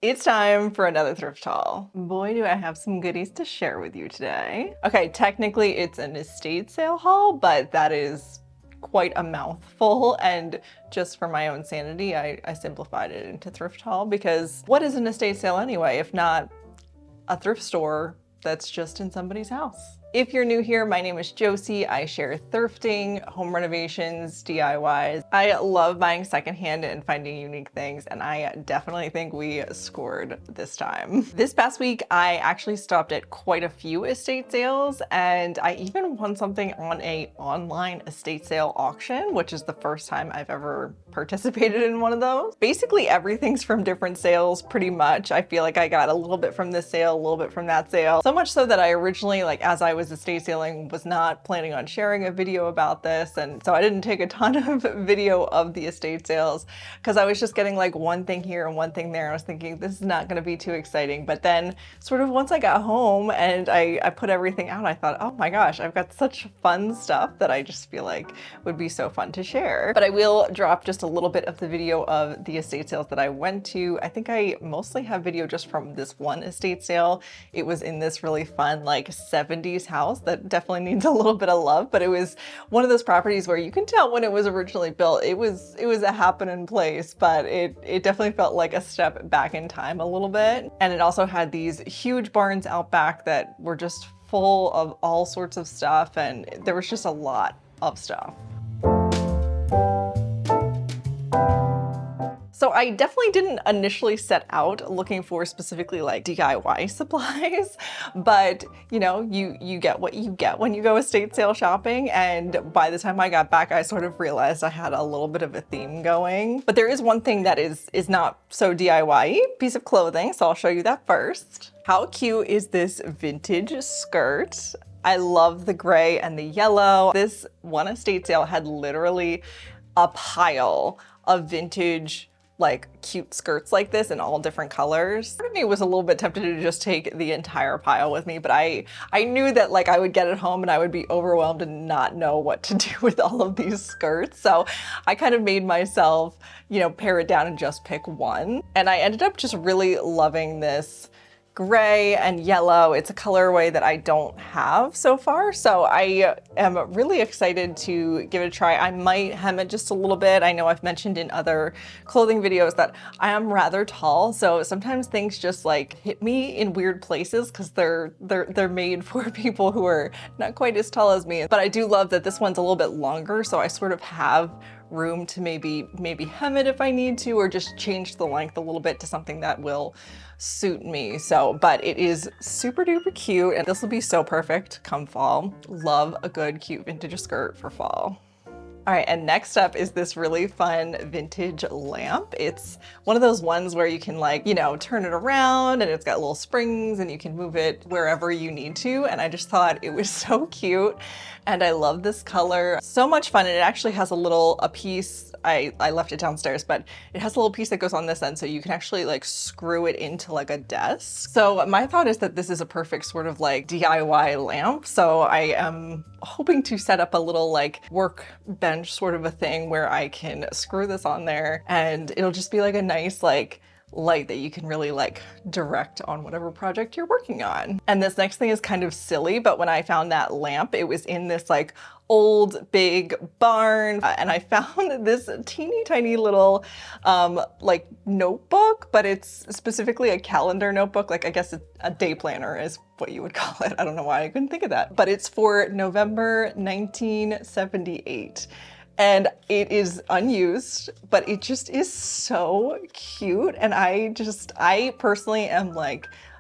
It's time for another thrift haul. Boy, do I have some goodies to share with you today. Okay, technically it's an estate sale haul, but that is quite a mouthful, and just for my own sanity, I simplified it into thrift haul because what is an estate sale anyway, if not a thrift store that's just in somebody's house? If you're new here, my name is Josie. I share thrifting, home renovations, DIYs. I love buying secondhand and finding unique things, and I definitely think we scored this time. This past week, I actually stopped at quite a few estate sales, and I even won something on an online estate sale auction, which is the first time I've ever participated in one of those. Basically, everything's from different sales, pretty much. I feel like I got a little bit from this sale, a little bit from that sale. So much so that I originally, as I was estate sailing, was not planning on sharing a video about this, and so I didn't take a ton of video of the estate sales because I was just getting like one thing here and one thing there. I was thinking this is not going to be too exciting, but then sort of once I got home and I put everything out, I thought, oh my gosh, I've got such fun stuff that I just feel like would be so fun to share. But I will drop just a little bit of the video of the estate sales that I went to. I think I mostly have video just from this one estate sale. It was in this really fun 70s house that definitely needs a little bit of love, but it was one of those properties where you can tell when it was originally built, it was a happening place, but it definitely felt like a step back in time a little bit. And it also had these huge barns out back that were just full of all sorts of stuff, and there was just a lot of stuff. So I definitely didn't initially set out looking for specifically DIY supplies, but you get what you get when you go estate sale shopping. And by the time I got back, I sort of realized I had a little bit of a theme going. But there is one thing that is not so DIY-y, piece of clothing. So I'll show you that first. How cute is this vintage skirt? I love the gray and the yellow. This one estate sale had literally a pile of vintage cute skirts like this in all different colors. Part of me was a little bit tempted to just take the entire pile with me, but I knew that I would get it home and I would be overwhelmed and not know what to do with all of these skirts. So I kind of made myself, pare it down and just pick one. And I ended up just really loving this gray and yellow. It's a colorway that I don't have so far, so I am really excited to give it a try. I might hem it just a little bit. I know I've mentioned in other clothing videos that I am rather tall, so sometimes things just hit me in weird places because they're made for people who are not quite as tall as me. But I do love that this one's a little bit longer, so I sort of have room to maybe hem it if I need to, or just change the length a little bit to something that will suit me. But it is super duper cute, and this will be so perfect come fall. Love a good cute vintage skirt for fall. All right, and next up is this really fun vintage lamp. It's one of those ones where you can turn it around, and it's got little springs and you can move it wherever you need to. And I just thought it was so cute. And I love this color. So much fun. And it actually has a piece, I left it downstairs, but it has a little piece that goes on this end, so you can actually screw it into a desk. So my thought is that this is a perfect sort of DIY lamp. So I am hoping to set up a little workbench sort of a thing where I can screw this on there, and it'll just be a nice light that you can really direct on whatever project you're working on. And this next thing is kind of silly, but when I found that lamp, it was in this old big barn, and I found this teeny tiny little notebook, but it's specifically a calendar notebook. I guess a day planner is what you would call it. I don't know why I couldn't think of that, but it's for November 1978. And it is unused, but it just is so cute. And I personally am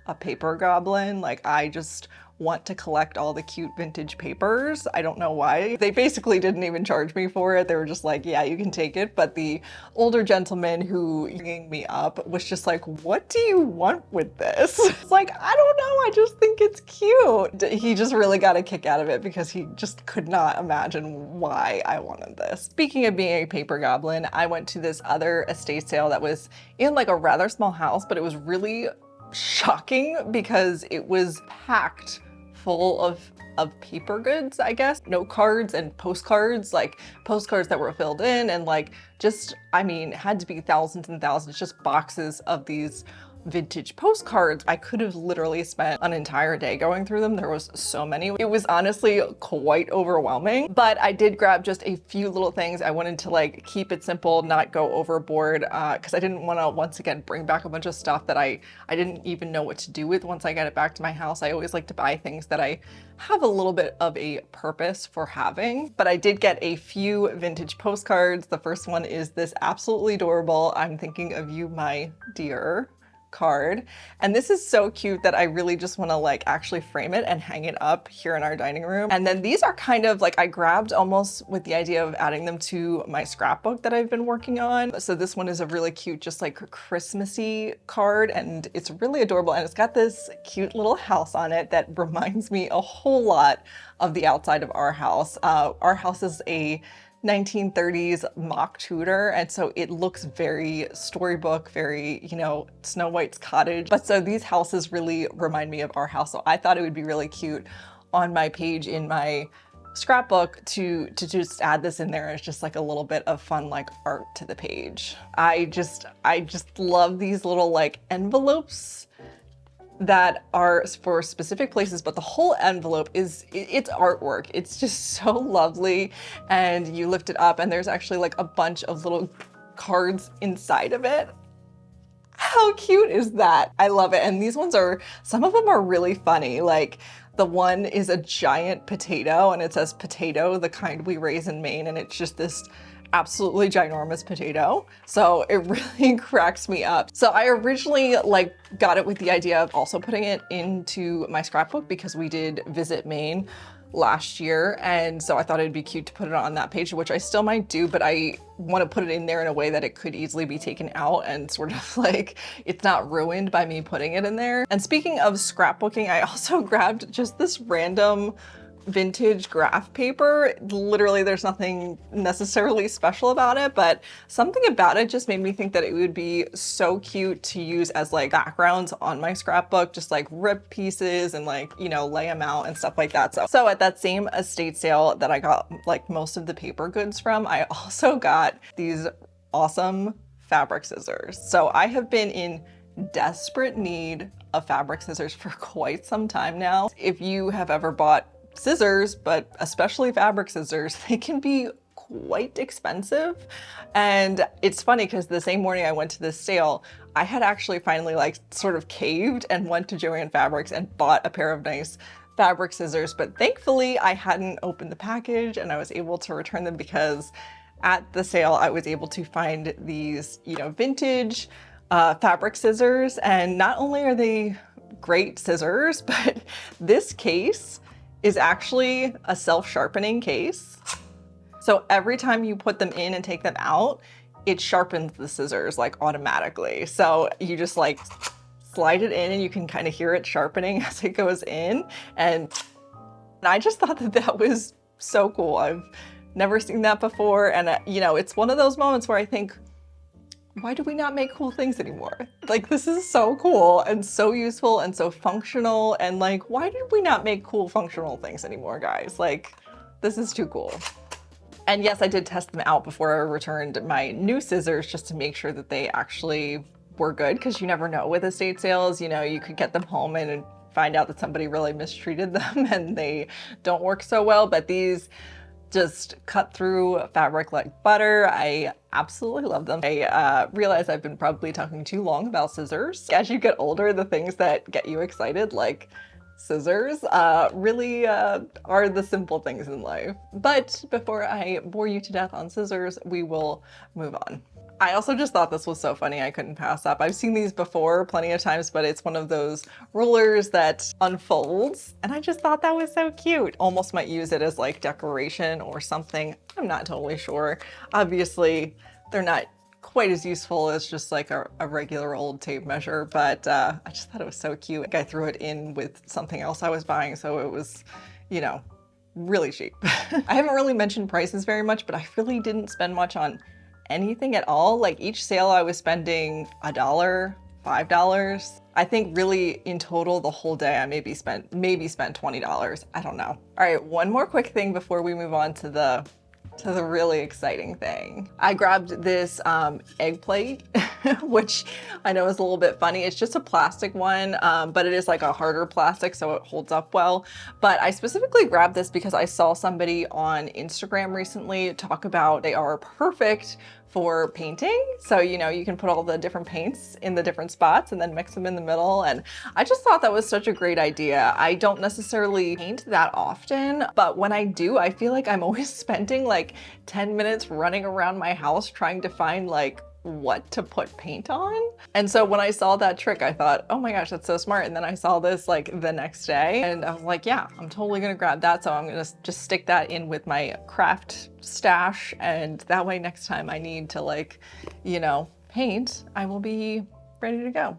a paper goblin. I just want to collect all the cute vintage papers. I don't know why. They basically didn't even charge me for it. They were just yeah, you can take it. But the older gentleman who ringing me up was just what do you want with this? It's I don't know, I just think it's cute. He just really got a kick out of it because he just could not imagine why I wanted this. Speaking of being a paper goblin, I went to this other estate sale that was in a rather small house, but it was really shocking because it was packed full of paper goods, I guess. Note cards and postcards, postcards that were filled in, and had to be thousands and thousands, just boxes of these vintage postcards. I could have literally spent an entire day going through them. There was so many. It was honestly quite overwhelming, but I did grab just a few little things. I wanted to like keep it simple, not go overboard, because I didn't want to once again bring back a bunch of stuff that I didn't even know what to do with once I got it back to my house. I always like to buy things that I have a little bit of a purpose for having. But I did get a few vintage postcards. The first one is this absolutely adorable "I'm thinking of you, my dear" card. And this is so cute that I really just want to like actually frame it and hang it up here in our dining room. And then these are kind of like, I grabbed almost with the idea of adding them to my scrapbook that I've been working on. So this one is a really cute, just like Christmassy card, and it's really adorable. And it's got this cute little house on it that reminds me a whole lot of the outside of our house. Our house is a 1930s mock Tudor, and so it looks very storybook, very, you know, Snow White's cottage. But so these houses really remind me of our house, so I thought it would be really cute on my page in my scrapbook to just add this in there as just like a little bit of fun like art to the page. I just love these little like envelopes that are for specific places, but the whole envelope it's artwork. It's just so lovely, and you lift it up and there's actually like a bunch of little cards inside of it. How cute is that? I love it. And these ones are, some of them are really funny. Like the one is a giant potato and it says "potato, the kind we raise in Maine," and it's just this absolutely ginormous potato. So it really cracks me up. So I originally like got it with the idea of also putting it into my scrapbook because we did visit Maine last year, and so I thought it'd be cute to put it on that page, which I still might do, but I want to put it in there in a way that it could easily be taken out and sort of like it's not ruined by me putting it in there. And speaking of scrapbooking, I also grabbed just this random vintage graph paper. Literally, there's nothing necessarily special about it, but something about it just made me think that it would be so cute to use as like backgrounds on my scrapbook, just like rip pieces and like, you know, lay them out and stuff like that. So at that same estate sale that I got like most of the paper goods from, I also got these awesome fabric scissors. So I have been in desperate need of fabric scissors for quite some time now. If you have ever bought scissors, but especially fabric scissors, they can be quite expensive. And it's funny because the same morning I went to this sale, I had actually finally like sort of caved and went to Joann Fabrics and bought a pair of nice fabric scissors. But thankfully I hadn't opened the package and I was able to return them because at the sale I was able to find these, you know, vintage fabric scissors. And not only are they great scissors, but this case is actually a self-sharpening case. So every time you put them in and take them out, it sharpens the scissors like automatically. So you just like slide it in and you can kind of hear it sharpening as it goes in. And I just thought that that was so cool. I've never seen that before. And you know, it's one of those moments where I think, why do we not make cool things anymore? Like, this is so cool and so useful and so functional. And like, why did we not make cool functional things anymore, guys? Like, this is too cool. And yes, I did test them out before I returned my new scissors just to make sure that they actually were good, because you never know with estate sales, you know, you could get them home and find out that somebody really mistreated them and they don't work so well. But these just cut through fabric like butter. I absolutely love them. I realize I've been probably talking too long about scissors. As you get older, the things that get you excited, like scissors, really are the simple things in life. But before I bore you to death on scissors, we will move on. I also just thought this was so funny, I couldn't pass up. I've seen these before plenty of times, but it's one of those rollers that unfolds, and I just thought that was so cute. Almost might use it as like decoration or something. I'm not totally sure. Obviously, they're not quite as useful as just like a regular old tape measure, but I just thought it was so cute. I threw it in with something else I was buying, so it was, you know, really cheap. I haven't really mentioned prices very much, but I really didn't spend much on anything at all. Like each sale I was spending $1, $5. I think really in total the whole day I maybe spent $20. I don't know. All right, one more quick thing before we move on to the to the really exciting thing. I grabbed this egg plate, which I know is a little bit funny. It's just a plastic one, but it is like a harder plastic, so it holds up well. But I specifically grabbed this because I saw somebody on Instagram recently talk about they are perfect for painting. So, you know, you can put all the different paints in the different spots and then mix them in the middle. And I just thought that was such a great idea. I don't necessarily paint that often, but when I do, I feel like I'm always spending like 10 minutes running around my house trying to find like what to put paint on. And so when I saw that trick, I thought, oh my gosh, that's so smart. And then I saw this like the next day and I was like, yeah, I'm totally gonna grab that. So I'm gonna just stick that in with my craft stash. And that way next time I need to like, you know, paint, I will be ready to go.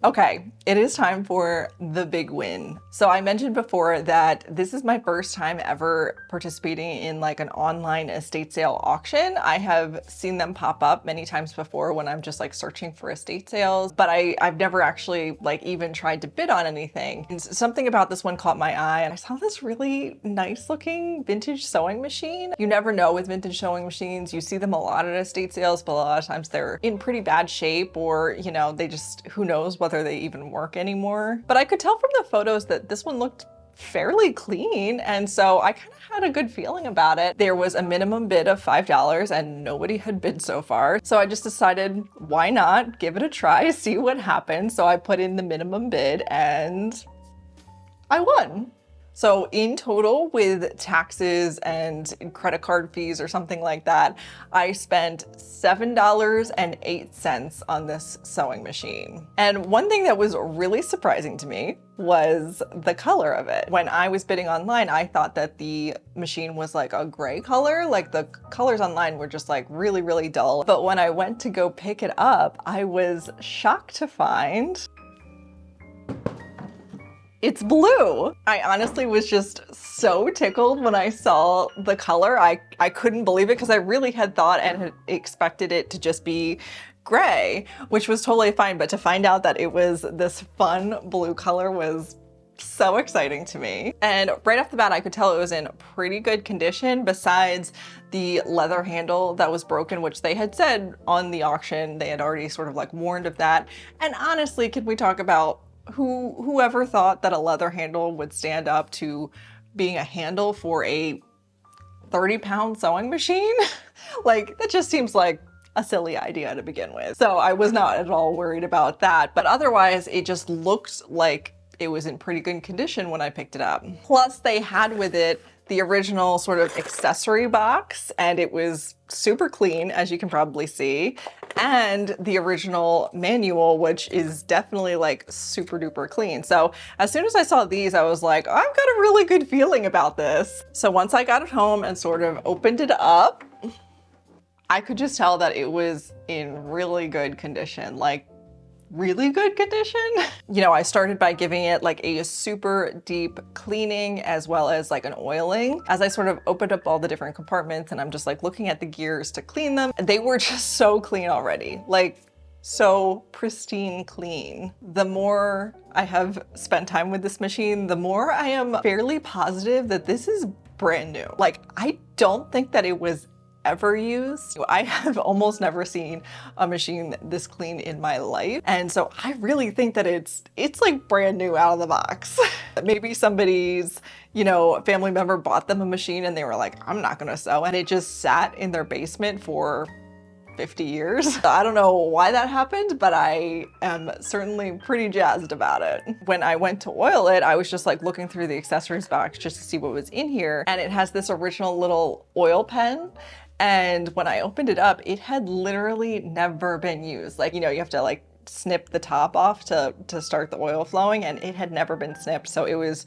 Okay, it is time for the big win. So I mentioned before that this is my first time ever participating in like an online estate sale auction. I have seen them pop up many times before when I'm just like searching for estate sales, but I've never actually like even tried to bid on anything. And something about this one caught my eye and I saw this really nice looking vintage sewing machine. You never know with vintage sewing machines. You see them a lot at estate sales, but a lot of times they're in pretty bad shape or, you know, they just, who knows whether they even work anymore. But I could tell from the photos that this one looked fairly clean. And so I kind of had a good feeling about it. There was a minimum bid of $5 and nobody had bid so far. So I just decided, why not give it a try, see what happens. So I put in the minimum bid and I won. So in total, with taxes and credit card fees or something like that, I spent $7.08 on this sewing machine. And one thing that was really surprising to me was the color of it. When I was bidding online, I thought that the machine was like a gray color, like the colors online were just like really, really dull. But when I went to go pick it up, I was shocked to find it's blue. I honestly was just so tickled when I saw the color. I couldn't believe it because I really had thought and had expected it to just be gray, which was totally fine. But to find out that it was this fun blue color was so exciting to me. And right off the bat, I could tell it was in pretty good condition besides the leather handle that was broken, which they had said on the auction, they had already sort of like warned of that. And honestly, could we talk about whoever thought that a leather handle would stand up to being a handle for a 30-pound sewing machine? Like, that just seems like a silly idea to begin with. So I was not at all worried about that, but otherwise it just looked like it was in pretty good condition when I picked it up. Plus they had with it the original sort of accessory box, and it was super clean, as you can probably see, and the original manual, which is definitely like super duper clean. So as soon as I saw these, I was like, I've got a really good feeling about this. So once I got it home and sort of opened it up, I could just tell that it was in really good condition, like really good condition. You know, I started by giving it like a super deep cleaning as well as like an oiling. As I sort of opened up all the different compartments and I'm just like looking at the gears to clean them, they were just so clean already, like so pristine clean. The more I have spent time with this machine, the more I am fairly positive that this is brand new. Like, I don't think that it was ever used. I have almost never seen a machine this clean in my life. And so I really think that it's like brand new out of the box. Maybe somebody's, you know, family member bought them a machine and they were like, I'm not gonna sew. And it just sat in their basement for 50 years. I don't know why that happened, but I am certainly pretty jazzed about it. When I went to oil it, I was just like looking through the accessories box just to see what was in here. And it has this original little oil pen. And when I opened it up, it had literally never been used. Like, you know, you have to like snip the top off to start the oil flowing, and it had never been snipped. So it was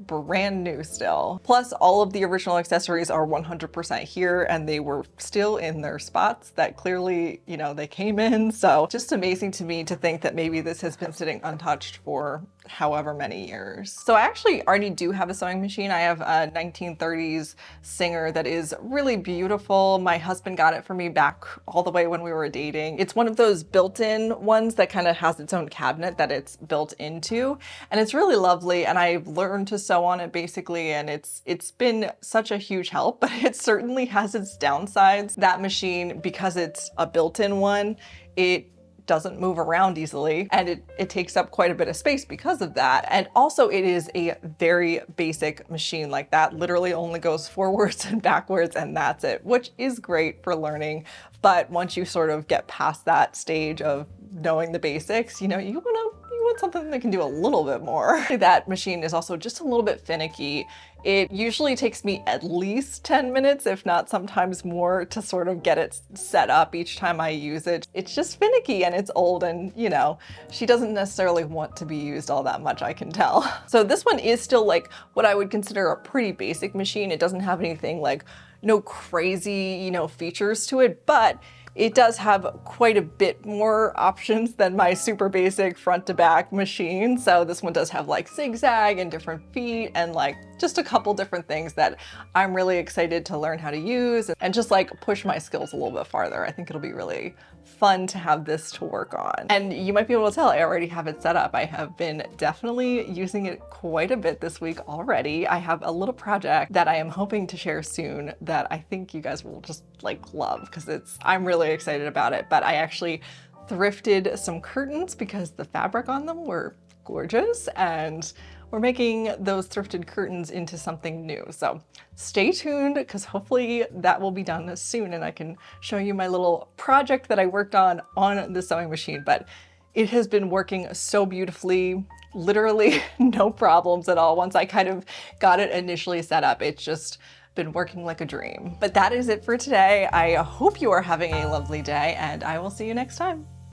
brand new still. Plus all of the original accessories are 100% here and they were still in their spots that clearly, you know, they came in. So just amazing to me to think that maybe this has been sitting untouched for however many years. So I actually already do have a sewing machine. I have a 1930s Singer that is really beautiful. My husband got it for me back all the way when we were dating. It's one of those built-in ones that kind of has its own cabinet that it's built into, and it's really lovely. And I've learned to sew on it basically, and it's been such a huge help, but it certainly has its downsides. That machine, because it's a built-in one, it doesn't move around easily, and it takes up quite a bit of space because of that. And also it is a very basic machine. Like, that literally only goes forwards and backwards, and that's it, which is great for learning. But once you sort of get past that stage of knowing the basics, you know, you want something that can do a little bit more. That machine is also just a little bit finicky. It usually takes me at least 10 minutes, if not sometimes more, to sort of get it set up each time I use it. It's just finicky and it's old, and you know, she doesn't necessarily want to be used all that much, I can tell. So this one is still like what I would consider a pretty basic machine. It doesn't have anything like, no crazy, you know, features to it, but it does have quite a bit more options than my super basic front to back machine. So this one does have like zigzag and different feet and like just a couple different things that I'm really excited to learn how to use and just like push my skills a little bit farther. I think it'll be really fun to have this to work on. And you might be able to tell I already have it set up. I have been definitely using it quite a bit this week already. I have a little project that I am hoping to share soon that I think you guys will just like love, because I'm really excited about it. But I actually thrifted some curtains because the fabric on them were gorgeous, and we're making those thrifted curtains into something new. So stay tuned, because hopefully that will be done soon and I can show you my little project that I worked on the sewing machine. But it has been working so beautifully, literally no problems at all. Once I kind of got it initially set up, it's just been working like a dream. But that is it for today. I hope you are having a lovely day, and I will see you next time.